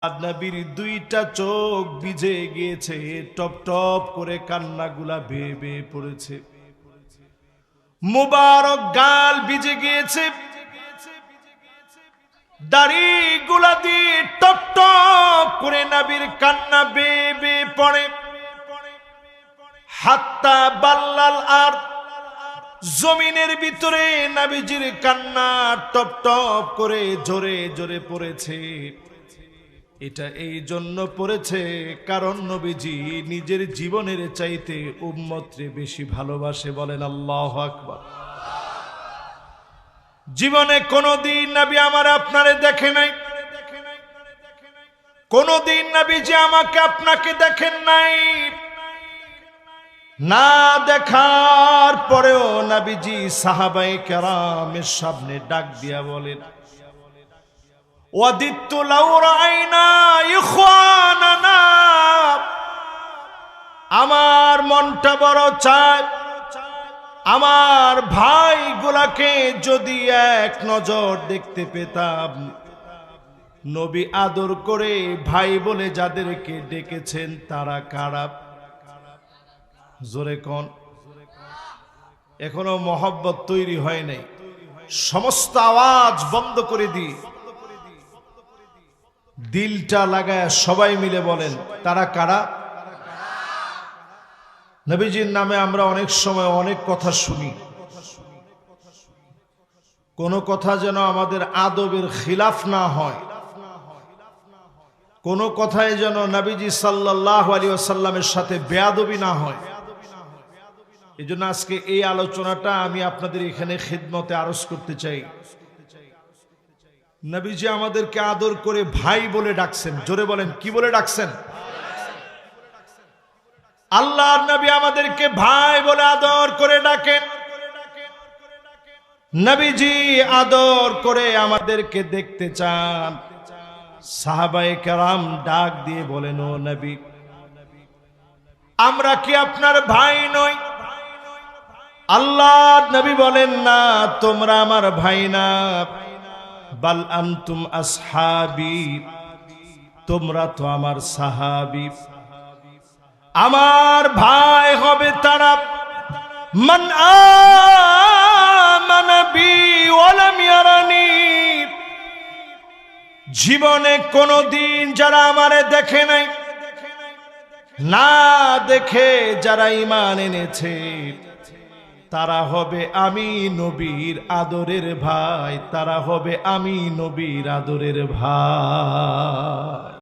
নবীর দুইটা চোখ ভিজে গিয়েছে, টপ টপ করে কান্নাগুলা বেয়ে বেয়ে পড়েছে। মুবারক গাল ভিজে গিয়েছে, দাড়িগুলা দিয়ে টপ টপ করে নবীর কান্না বেয়ে বেয়ে পড়ে। হাত্তা বাল্লাল আর জমিনের ভিতরে নবীজির কান্না টপ টপ করে জোরে জোরে পড়েছে। এটা এই জন্য পড়েছে কারণ নবীজি নিজের জীবনের চাইতে উম্মতরে বেশি ভালোবাসে। বলেন আল্লাহু আকবার। জীবনে কোনদিন নবী আমার আপনারে দেখে নাই, কোনদিন নবীজি আমাকে আপনাকে দেখেন নাই। না দেখার পরেও নবীজি সাহাবায়ে কেরামের সামনে ডাক দিয়া বলেন, ওয়াদিতু লাউ রাআইনা ইখওয়ানানা, আমার মনটা বড় চায় আমার ভাইগুলাকে যদি এক নজর দেখতে পেতাম। নবী আদর করে ভাই বলে যাদেরকে ডেকেছেন তারা কারা? জোরে কোন? এখনো মহব্বত তৈরি হয় নাই। সমস্ত আওয়াজ বন্ধ করে দিই, দিলটা লাগায় সবাই মিলে বলেন তারা কারা? নবীজির নামে আমরা অনেক সময় অনেক কথা শুনি, কোন কথা যেন আমাদের আদবের খিলাফ না হয়, কোন কথায় যেন নবীজি সাল্লাল্লাহু আলাইহি ওয়াসাল্লামের সাথে বেয়াদবি না হয়। এজন্য আজকে এই আলোচনাটা আমি আপনাদের এখানে খিদমতে আরজ করতে চাই। নবীজি আমাদেরকে আদর করে ভাই বলে ডাকছেন। জোরে বলেন, কি বলে ডাকছেন? আল্লাহর নবী আমাদেরকে ভাই বলে আদর করে ডাকেন। নবীজি আদর করে আমাদেরকে দেখতে চান। সাহাবায়ে কেরাম ডাক দিয়ে বলেন, ও নবী, আমরা কি আপনার ভাই নই? আল্লাহর নবী বলেন, না, তোমরা আমার ভাই না, বাল আনতুম আসহাবি, তোমরা তো আমার সাহাবী। আমার ভাই হবে তারা মান আমানা বি ওয়া লাম ইয়ারানি, জীবনে কোনদিন যারা আমারে দেখে নাই, না দেখে যারা ঈমান এনেছে, তারা হবে আমি নবীর আদরের ভাই, তারা হবে আমি নবীর আদরের ভাই।